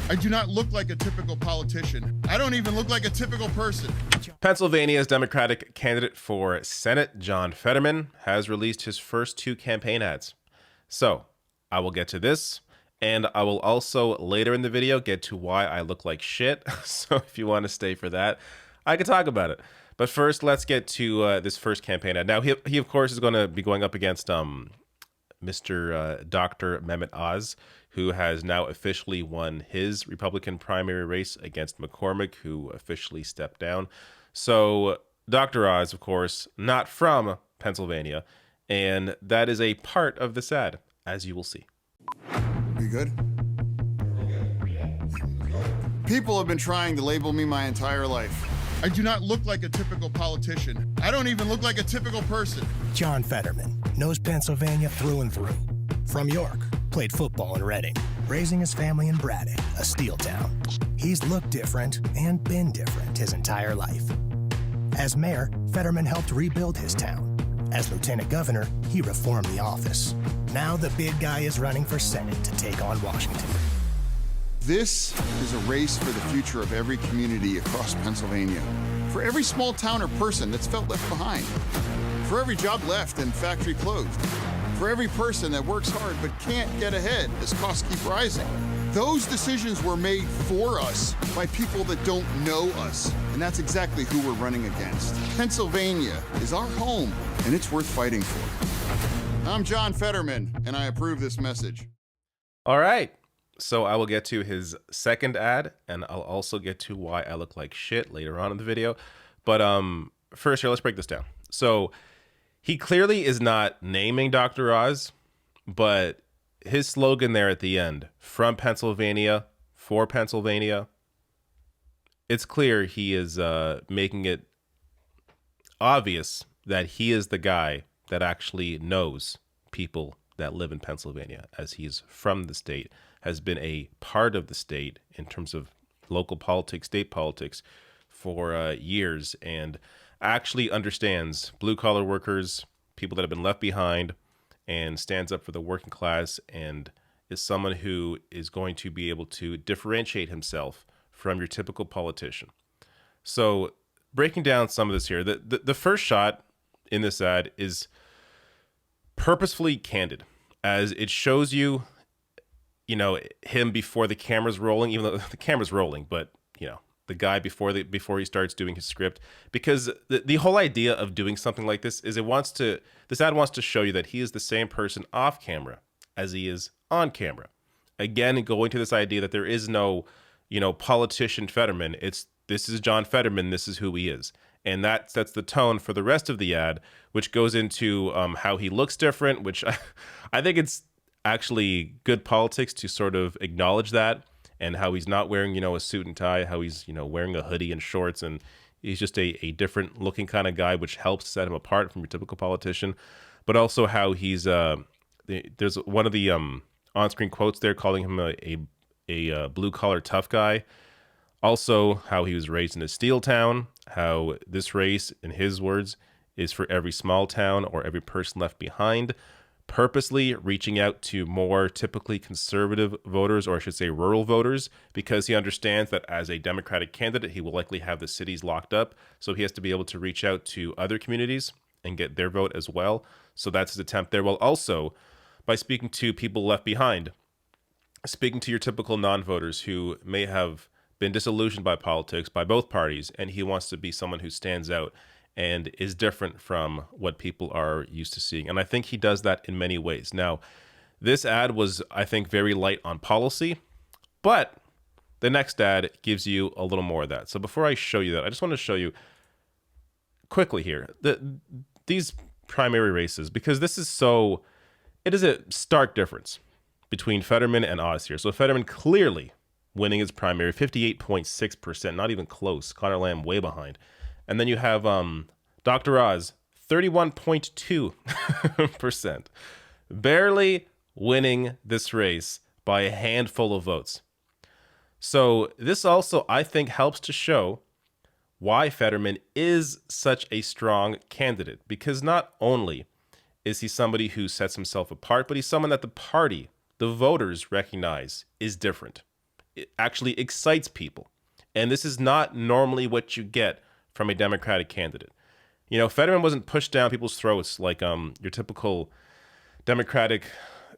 I do not look like a typical politician. I don't even look like a typical person. Pennsylvania's Democratic candidate for Senate, John Fetterman, has released his first 2 campaign ads. So I will get to this, and I will also later in the video get to why I look like shit. So if you want to stay for that, I can talk about it. But first, let's get to this first campaign ad. Now, he of course is going to be going up against Mr. Dr. Mehmet Oz, who has now officially won his Republican primary race against McCormick, who officially stepped down. So Dr. Oz, of course, not from Pennsylvania, and that is a part of this ad, as you will see. You good? People have been trying to label me my entire life. I do not look like a typical politician. I don't even look like a typical person. John Fetterman knows Pennsylvania through and through. From York, played football in Reading, raising his family in Braddock, a steel town. He's looked different and been different his entire life. As mayor, Fetterman helped rebuild his town. As lieutenant governor, he reformed the office. Now the big guy is running for Senate to take on Washington. This is a race for the future of every community across Pennsylvania. For every small town or person that's felt left behind. For every job left and factory closed. For every person that works hard but can't get ahead as costs keep rising. Those decisions were made for us by people that don't know us. And that's exactly who we're running against. Pennsylvania is our home, and it's worth fighting for. I'm John Fetterman, and I approve this message. All right. So I will get to his second ad, and I'll also get to why I look like shit later on in the video. But first here, let's break this down. So he clearly is not naming Dr. Oz, but his slogan there at the end, from Pennsylvania, for Pennsylvania, it's clear he is making it obvious that he is the guy that actually knows people that live in Pennsylvania, as he's from the state, has been a part of the state in terms of local politics, state politics for years, and actually understands blue-collar workers, people that have been left behind, and stands up for the working class, and is someone who is going to be able to differentiate himself from your typical politician. So breaking down some of this here, the first shot in this ad is purposefully candid, as it shows you, him before the camera's rolling, even though the camera's rolling, but, the guy before he starts doing his script, because the whole idea of doing something like this is this ad wants to show you that he is the same person off camera as he is on camera. Again, going to this idea that there is no, politician Fetterman. This is John Fetterman. This is who he is. And that sets the tone for the rest of the ad, which goes into how he looks different, which I think it's actually good politics to sort of acknowledge that, and how he's not wearing, a suit and tie, how he's, wearing a hoodie and shorts, and he's just a different looking kind of guy, which helps set him apart from your typical politician. But also how he's, there's one of the on-screen quotes there calling him a blue-collar tough guy. Also, how he was raised in a steel town, how this race, in his words, is for every small town or every person left behind, purposely reaching out to more typically conservative voters, or I should say rural voters, because he understands that as a Democratic candidate, he will likely have the cities locked up. So he has to be able to reach out to other communities and get their vote as well. So that's his attempt there. While also, by speaking to people left behind, speaking to your typical non-voters who may have been disillusioned by politics, by both parties, and he wants to be someone who stands out and is different from what people are used to seeing. And I think he does that in many ways. Now, this ad was, I think, very light on policy, but the next ad gives you a little more of that. So before I show you that, I just want to show you quickly here these primary races, because it is a stark difference between Fetterman and Oz here. So Fetterman clearly winning his primary, 58.6%, not even close. Connor Lamb way behind. And then you have Dr. Oz, 31.2%, barely winning this race by a handful of votes. So this also, I think, helps to show why Fetterman is such a strong candidate, because not only is he somebody who sets himself apart, but he's someone that the party, the voters, recognize is different, actually excites people. And this is not normally what you get from a Democratic candidate. You know, Fetterman wasn't pushed down people's throats like your typical Democratic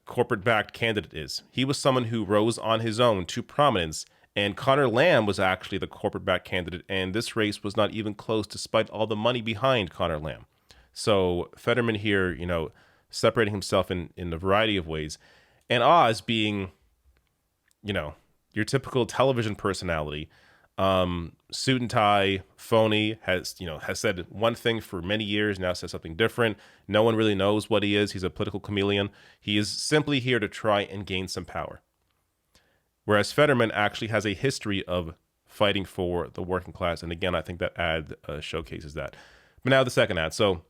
corporate-backed candidate is. He was someone who rose on his own to prominence, and Connor Lamb was actually the corporate-backed candidate, and this race was not even close despite all the money behind Connor Lamb. So Fetterman here, you know, separating himself in a variety of ways, and Oz being, you know, your typical television personality, suit and tie, phony, has said one thing for many years, now says something different. No one really knows what he is. He's a political chameleon. He is simply here to try and gain some power. Whereas Fetterman actually has a history of fighting for the working class. And again, I think that ad showcases that. But now the second ad. So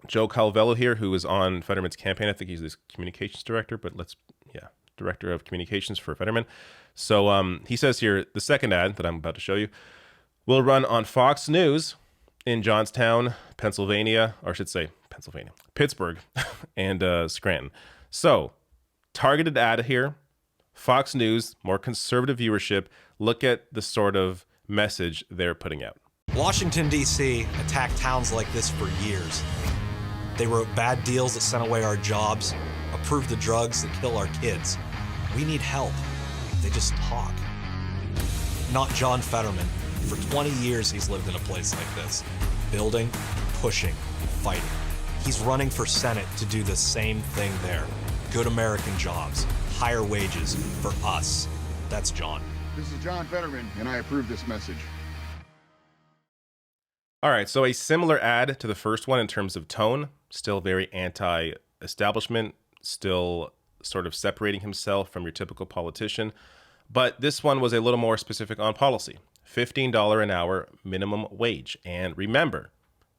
Joe Calvello here, who is on Fetterman's campaign. I think he's his communications director, but director of communications for Fetterman. So he says here, the second ad that I'm about to show you will run on Fox News in Johnstown, Pennsylvania, or I should say Pennsylvania, Pittsburgh, and Scranton. So targeted ad here, Fox News, more conservative viewership. Look at the sort of message they're putting out. Washington, D.C. attacked towns like this for years. They wrote bad deals that sent away our jobs, approved the drugs that kill our kids. We need help. They just talk. Not John Fetterman. For 20 years, he's lived in a place like this. Building, pushing, fighting. He's running for Senate to do the same thing there. Good American jobs, higher wages for us. That's John. This is John Fetterman, and I approve this message. All right, so a similar ad to the first one in terms of tone, still very anti-establishment, still sort of separating himself from your typical politician. But this one was a little more specific on policy. $15 an hour minimum wage. And remember,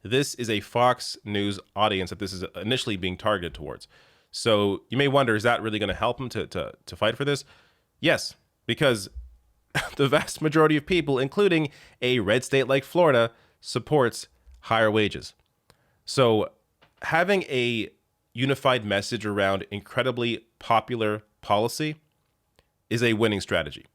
this is a Fox News audience that this is initially being targeted towards. So you may wonder, is that really going to help him to fight for this? Yes, because the vast majority of people, including a red state like Florida, supports higher wages. So having a unified message around incredibly popular policy is a winning strategy.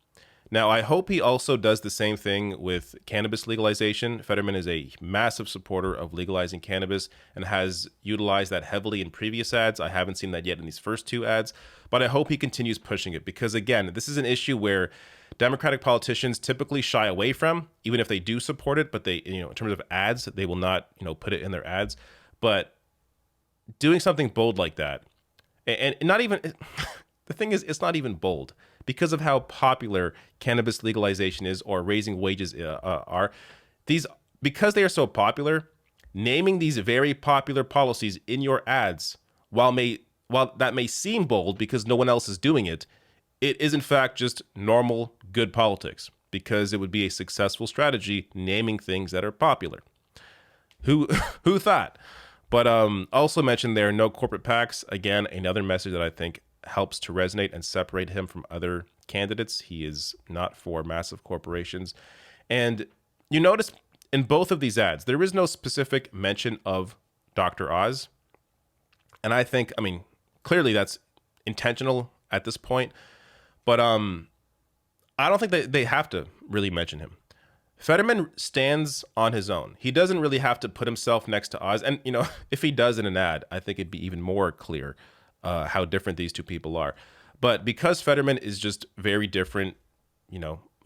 Now, I hope he also does the same thing with cannabis legalization. Fetterman is a massive supporter of legalizing cannabis and has utilized that heavily in previous ads. I haven't seen that yet in these first two ads, but I hope he continues pushing it because, again, this is an issue where Democratic politicians typically shy away from, even if they do support it, but they, in terms of ads, they will not, put it in their ads. But doing something bold like that, and not even, the thing is, it's not even bold because of how popular cannabis legalization is or raising wages are. Because they are so popular, naming these very popular policies in your ads, while that may seem bold because no one else is doing it, it is in fact just normal good politics because it would be a successful strategy naming things that are popular. Who thought? But also mentioned there, no corporate PACs. Again, another message that I think helps to resonate and separate him from other candidates. He is not for massive corporations. And you notice in both of these ads, there is no specific mention of Dr. Oz. And I think, clearly that's intentional at this point. But I don't think that they have to really mention him. Fetterman stands on his own. He doesn't really have to put himself next to Oz. And, if he does in an ad, I think it'd be even more clear how different these two people are. But because Fetterman is just very different,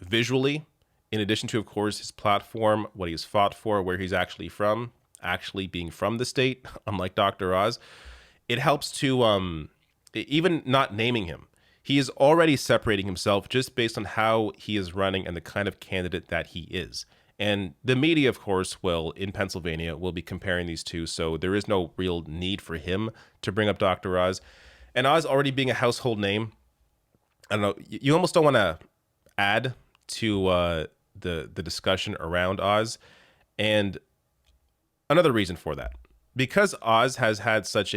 visually, in addition to, of course, his platform, what he's fought for, where he's actually from, actually being from the state, unlike Dr. Oz, it helps to, even not naming him, he is already separating himself just based on how he is running and the kind of candidate that he is. And the media, of course, in Pennsylvania, will be comparing these two. So there is no real need for him to bring up Dr. Oz. And Oz already being a household name, I don't know, you almost don't want to add to the discussion around Oz. And another reason for that, because Oz has had such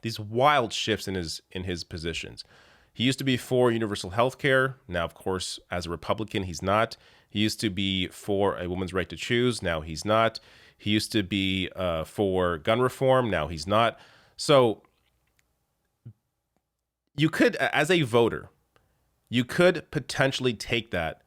these wild shifts in his positions. He used to be for universal health care. Now, of course, as a Republican, he's not. He used to be for a woman's right to choose. Now he's not. He used to be for gun reform. Now he's not. So you could, as a voter, you could potentially take that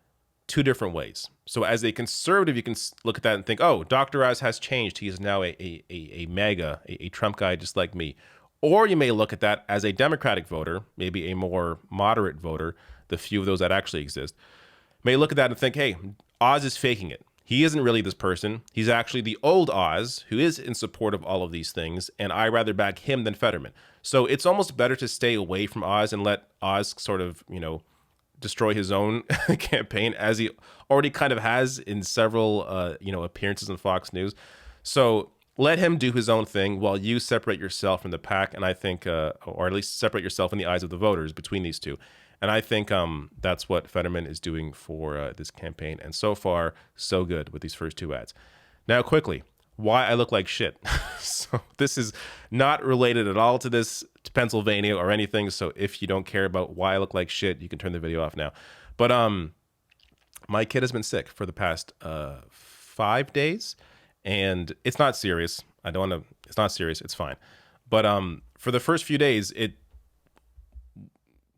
two different ways. So as a conservative, you can look at that and think, oh, Dr. Oz has changed. He is now a MAGA, a Trump guy just like me. Or you may look at that as a Democratic voter, maybe a more moderate voter, the few of those that actually exist, may look at that and think, hey, Oz is faking it. He isn't really this person. He's actually the old Oz who is in support of all of these things, and I rather back him than Fetterman. So it's almost better to stay away from Oz and let Oz sort of, destroy his own campaign, as he already kind of has in several, appearances on Fox News. So let him do his own thing while you separate yourself from the pack. And I think, or at least separate yourself in the eyes of the voters between these two. And I think that's what Fetterman is doing for this campaign. And so far, so good with these first two ads. Now, quickly, why I look like shit. So this is not related at all to Pennsylvania or anything. So if you don't care about why I look like shit, you can turn the video off now. But my kid has been sick for the past 5 days, and it's not serious. It's not serious. It's fine. But for the first few days,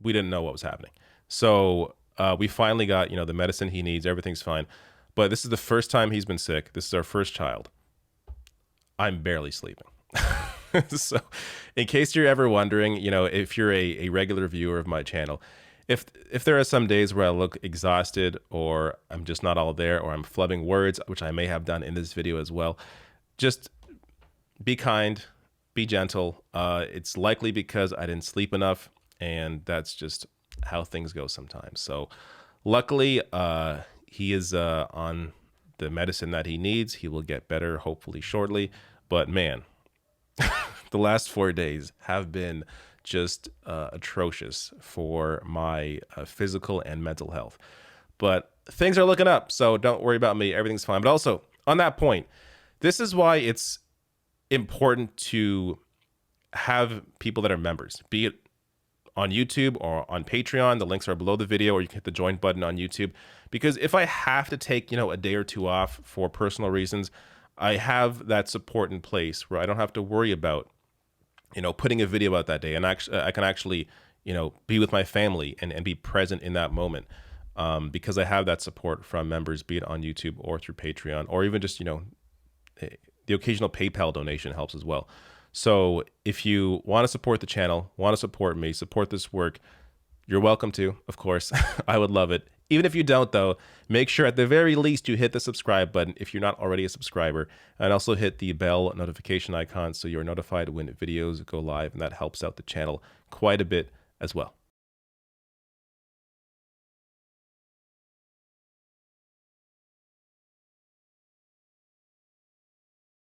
we didn't know what was happening. So we finally got, the medicine he needs. Everything's fine. But this is the first time he's been sick. This is our first child. I'm barely sleeping. So in case you're ever wondering, if you're a regular viewer of my channel, if there are some days where I look exhausted, or I'm just not all there, or I'm flubbing words, which I may have done in this video as well, just be kind, be gentle. It's likely because I didn't sleep enough, and that's just how things go sometimes. So luckily, he is on the medicine that he needs. He will get better, hopefully shortly. But man, the last 4 days have been just atrocious for my physical and mental health. But things are looking up, so don't worry about me. Everything's fine. But also, on that point, this is why it's important to have people that are members, be it on YouTube or on Patreon. The links are below the video, or you can hit the join button on YouTube. Because if I have to take, a day or two off for personal reasons, I have that support in place where I don't have to worry about, putting a video out that day. And actually, I can actually, be with my family and be present in that moment, because I have that support from members, be it on YouTube or through Patreon, or even just, the occasional PayPal donation helps as well. So if you want to support the channel, want to support me, support this work, you're welcome to, of course. I would love it. Even if you don't, though, make sure at the very least you hit the subscribe button if you're not already a subscriber, and also hit the bell notification icon so you're notified when videos go live, and that helps out the channel quite a bit as well.